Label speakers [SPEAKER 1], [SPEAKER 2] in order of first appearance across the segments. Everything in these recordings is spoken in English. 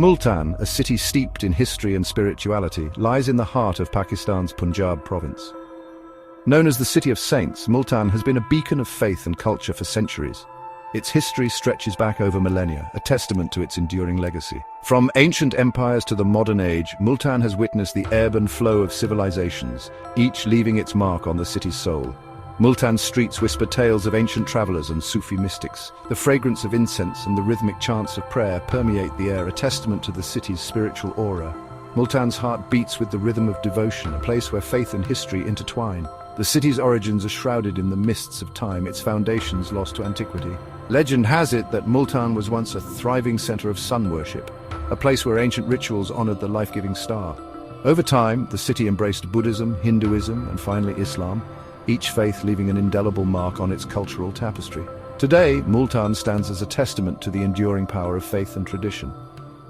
[SPEAKER 1] Multan, a city steeped in history and spirituality, lies in the heart of Pakistan's Punjab province. Known as the City of Saints, Multan has been a beacon of faith and culture for centuries. Its history stretches back over millennia, a testament to its enduring legacy. From ancient empires to the modern age, Multan has witnessed the ebb and flow of civilizations, each leaving its mark on the city's soul. Multan's streets whisper tales of ancient travelers and Sufi mystics. The fragrance of incense and the rhythmic chants of prayer permeate the air, a testament to the city's spiritual aura. Multan's heart beats with the rhythm of devotion, a place where faith and history intertwine. The city's origins are shrouded in the mists of time, its foundations lost to antiquity. Legend has it that Multan was once a thriving center of sun worship, a place where ancient rituals honored the life-giving star. Over time, the city embraced Buddhism, Hinduism, and finally Islam, each faith leaving an indelible mark on its cultural tapestry. Today, Multan stands as a testament to the enduring power of faith and tradition.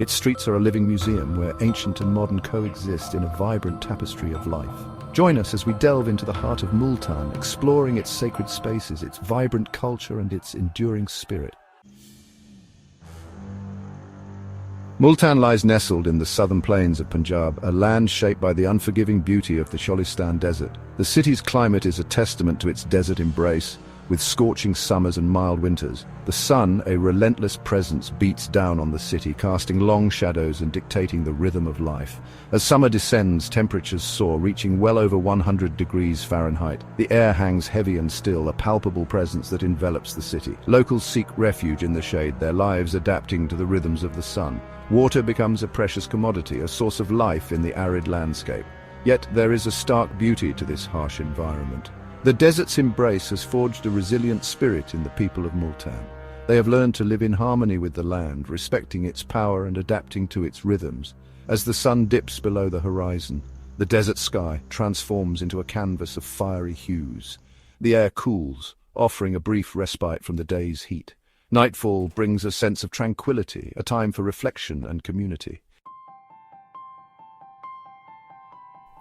[SPEAKER 1] Its streets are a living museum where ancient and modern coexist in a vibrant tapestry of life. Join us as we delve into the heart of Multan, exploring its sacred spaces, its vibrant culture, and its enduring spirit. Multan lies nestled in the southern plains of Punjab, a land shaped by the unforgiving beauty of the Cholistan Desert. The city's climate is a testament to its desert embrace, with scorching summers and mild winters. The sun, a relentless presence, beats down on the city, casting long shadows and dictating the rhythm of life. As summer descends, temperatures soar, reaching well over 100 degrees Fahrenheit. The air hangs heavy and still, a palpable presence that envelops the city. Locals seek refuge in the shade, their lives adapting to the rhythms of the sun. Water becomes a precious commodity, a source of life in the arid landscape. Yet there is a stark beauty to this harsh environment. The desert's embrace has forged a resilient spirit in the people of Multan. They have learned to live in harmony with the land, respecting its power and adapting to its rhythms. As the sun dips below the horizon, the desert sky transforms into a canvas of fiery hues. The air cools, offering a brief respite from the day's heat. Nightfall brings a sense of tranquility, a time for reflection and community.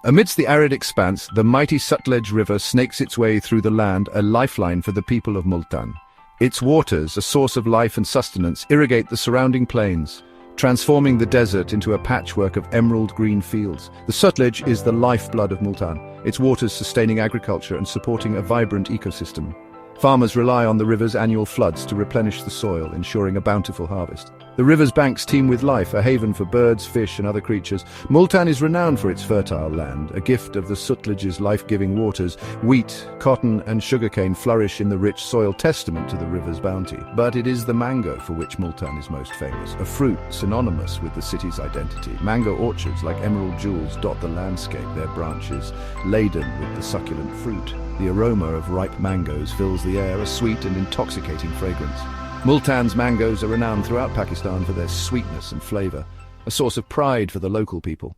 [SPEAKER 1] Amidst the arid expanse, the mighty Sutlej River snakes its way through the land, a lifeline for the people of Multan. Its waters, a source of life and sustenance, irrigate the surrounding plains, transforming the desert into a patchwork of emerald green fields. The Sutlej is the lifeblood of Multan, its waters sustaining agriculture and supporting a vibrant ecosystem. Farmers rely on the river's annual floods to replenish the soil, ensuring a bountiful harvest. The river's banks teem with life, a haven for birds, fish, and other creatures. Multan is renowned for its fertile land, a gift of the Sutlej's life-giving waters. Wheat, cotton, and sugarcane flourish in the rich soil, testament to the river's bounty. But it is the mango for which Multan is most famous, a fruit synonymous with the city's identity. Mango orchards, like emerald jewels, dot the landscape, their branches laden with the succulent fruit. The aroma of ripe mangoes fills the air, a sweet and intoxicating fragrance. Multan's mangoes are renowned throughout Pakistan for their sweetness and flavor, a source of pride for the local people.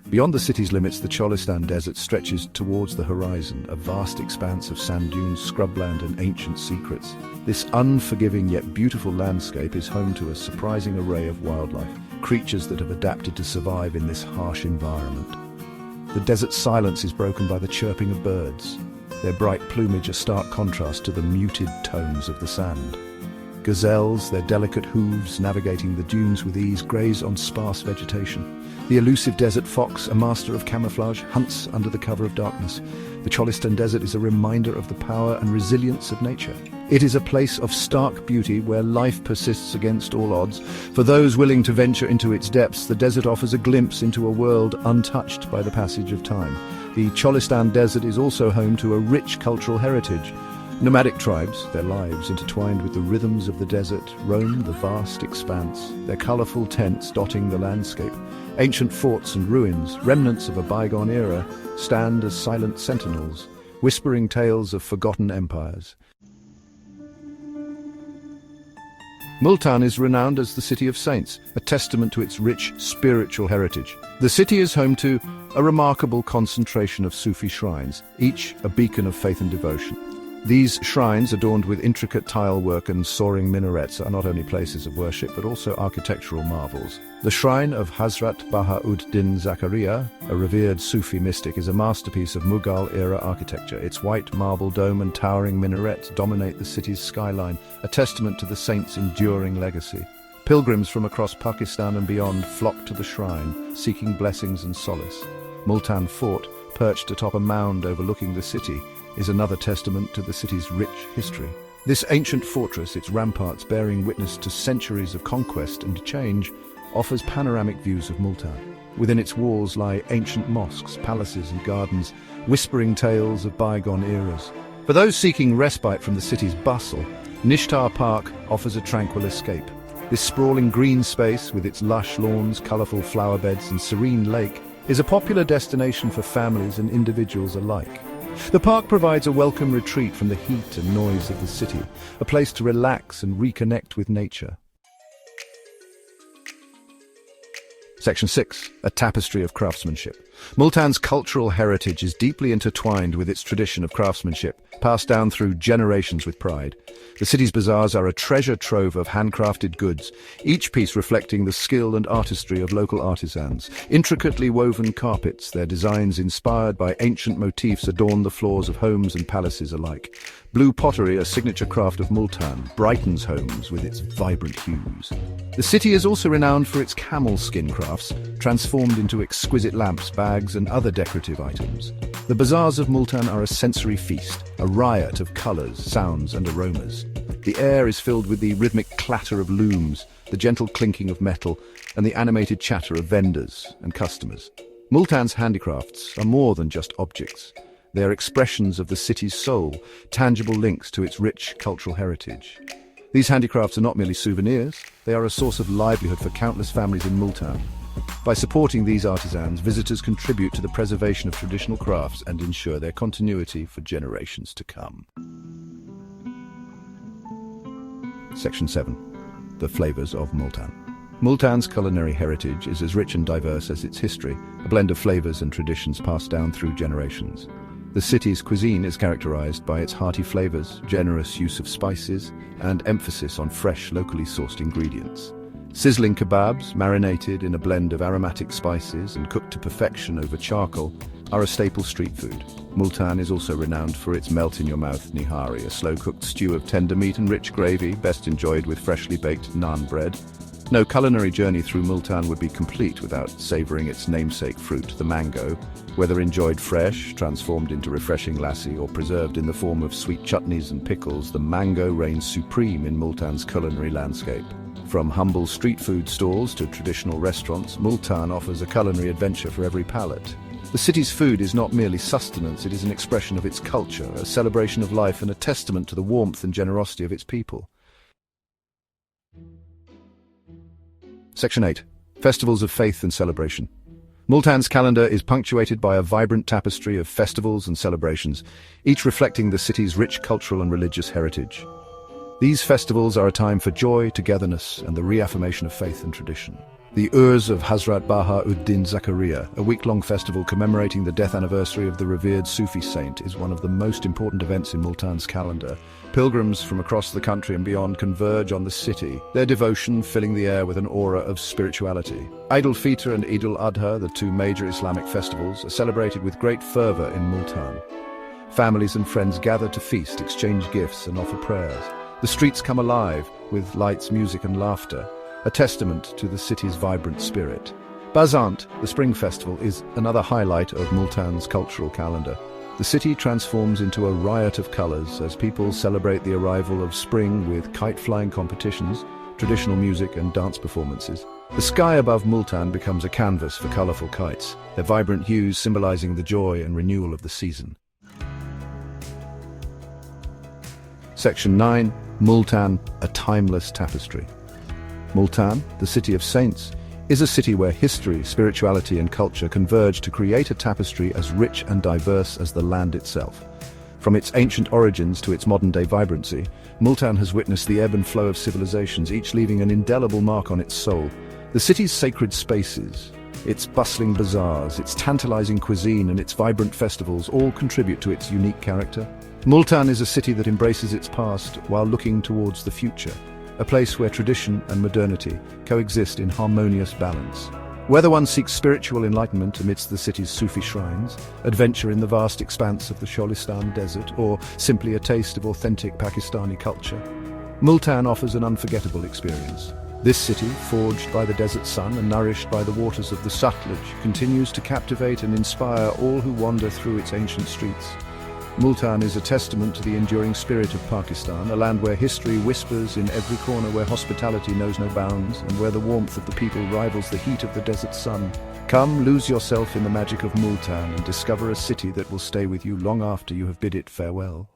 [SPEAKER 1] Beyond the city's limits, the Cholistan Desert stretches towards the horizon, a vast expanse of sand dunes, scrubland, and ancient secrets. This unforgiving yet beautiful landscape is home to a surprising array of wildlife, creatures that have adapted to survive in this harsh environment. The desert's silence is broken by the chirping of birds, their bright plumage a stark contrast to the muted tones of the sand. Gazelles, their delicate hooves navigating the dunes with ease, graze on sparse vegetation. The elusive desert fox, a master of camouflage, hunts under the cover of darkness. The Cholistan Desert is a reminder of the power and resilience of nature. It is a place of stark beauty where life persists against all odds. For those willing to venture into its depths, the desert offers a glimpse into a world untouched by the passage of time. The Cholistan Desert is also home to a rich cultural heritage. Nomadic tribes, their lives intertwined with the rhythms of the desert, roam the vast expanse, their colorful tents dotting the landscape. Ancient forts and ruins, remnants of a bygone era, stand as silent sentinels, whispering tales of forgotten empires. Multan is renowned as the City of Saints, a testament to its rich spiritual heritage. The city is home to a remarkable concentration of Sufi shrines, each a beacon of faith and devotion. These shrines, adorned with intricate tile work and soaring minarets, are not only places of worship but also architectural marvels. The shrine of Hazrat Bahauddin Zakaria, a revered Sufi mystic, is a masterpiece of Mughal-era architecture. Its white marble dome and towering minarets dominate the city's skyline, a testament to the saint's enduring legacy. Pilgrims from across Pakistan and beyond flock to the shrine, seeking blessings and solace. Multan Fort, perched atop a mound overlooking the city, is another testament to the city's rich history. This ancient fortress, its ramparts bearing witness to centuries of conquest and change, offers panoramic views of Multan. Within its walls lie ancient mosques, palaces and gardens, whispering tales of bygone eras. For those seeking respite from the city's bustle, Nishtar Park offers a tranquil escape. This sprawling green space, with its lush lawns, colourful flower beds and serene lake, is a popular destination for families and individuals alike. The park provides a welcome retreat from the heat and noise of the city, a place to relax and reconnect with nature. Section 6. A tapestry of craftsmanship. Multan's cultural heritage is deeply intertwined with its tradition of craftsmanship, passed down through generations with pride. The city's bazaars are a treasure trove of handcrafted goods, each piece reflecting the skill and artistry of local artisans. Intricately woven carpets, their designs inspired by ancient motifs, adorn the floors of homes and palaces alike. Blue pottery, a signature craft of Multan, brightens homes with its vibrant hues. The city is also renowned for its camel skin crafts, transformed into exquisite lamps, bags and other decorative items. The bazaars of Multan are a sensory feast, a riot of colours, sounds and aromas. The air is filled with the rhythmic clatter of looms, the gentle clinking of metal, and the animated chatter of vendors and customers. Multan's handicrafts are more than just objects. They are expressions of the city's soul, tangible links to its rich cultural heritage. These handicrafts are not merely souvenirs, they are a source of livelihood for countless families in Multan. By supporting these artisans, visitors contribute to the preservation of traditional crafts and ensure their continuity for generations to come. Section 7. The flavors of Multan. Multan's culinary heritage is as rich and diverse as its history, a blend of flavors and traditions passed down through generations. The city's cuisine is characterized by its hearty flavors, generous use of spices, and emphasis on fresh, locally sourced ingredients. Sizzling kebabs, marinated in a blend of aromatic spices and cooked to perfection over charcoal, are a staple street food. Multan is also renowned for its melt-in-your-mouth nihari, a slow-cooked stew of tender meat and rich gravy, best enjoyed with freshly baked naan bread. No culinary journey through Multan would be complete without savouring its namesake fruit, the mango. Whether enjoyed fresh, transformed into refreshing lassi, or preserved in the form of sweet chutneys and pickles, the mango reigns supreme in Multan's culinary landscape. From humble street food stalls to traditional restaurants, Multan offers a culinary adventure for every palate. The city's food is not merely sustenance, it is an expression of its culture, a celebration of life and a testament to the warmth and generosity of its people. Section 8. Festivals of Faith and Celebration. Multan's calendar is punctuated by a vibrant tapestry of festivals and celebrations, each reflecting the city's rich cultural and religious heritage. These festivals are a time for joy, togetherness, and the reaffirmation of faith and tradition. The Urs of Hazrat Bahauddin Zakaria, a week-long festival commemorating the death anniversary of the revered Sufi saint, is one of the most important events in Multan's calendar. Pilgrims from across the country and beyond converge on the city, their devotion filling the air with an aura of spirituality. Eid al-Fitr and Eid al-Adha, the two major Islamic festivals, are celebrated with great fervor in Multan. Families and friends gather to feast, exchange gifts, and offer prayers. The streets come alive with lights, music, and laughter, a testament to the city's vibrant spirit. Bazant, the spring festival, is another highlight of Multan's cultural calendar. The city transforms into a riot of colors as people celebrate the arrival of spring with kite-flying competitions, traditional music, and dance performances. The sky above Multan becomes a canvas for colorful kites, their vibrant hues symbolizing the joy and renewal of the season. Section 9. Multan, a timeless tapestry. Multan, the city of saints, is a city where history, spirituality and culture converge to create a tapestry as rich and diverse as the land itself. From its ancient origins to its modern-day vibrancy, Multan has witnessed the ebb and flow of civilizations, each leaving an indelible mark on its soul. The city's sacred spaces, its bustling bazaars, its tantalizing cuisine and its vibrant festivals all contribute to its unique character. Multan is a city that embraces its past while looking towards the future, a place where tradition and modernity coexist in harmonious balance. Whether one seeks spiritual enlightenment amidst the city's Sufi shrines, adventure in the vast expanse of the Sholistan desert, or simply a taste of authentic Pakistani culture, Multan offers an unforgettable experience. This city, forged by the desert sun and nourished by the waters of the Sutlej, continues to captivate and inspire all who wander through its ancient streets. Multan is a testament to the enduring spirit of Pakistan, a land where history whispers in every corner, where hospitality knows no bounds, and where the warmth of the people rivals the heat of the desert sun. Come, lose yourself in the magic of Multan and discover a city that will stay with you long after you have bid it farewell.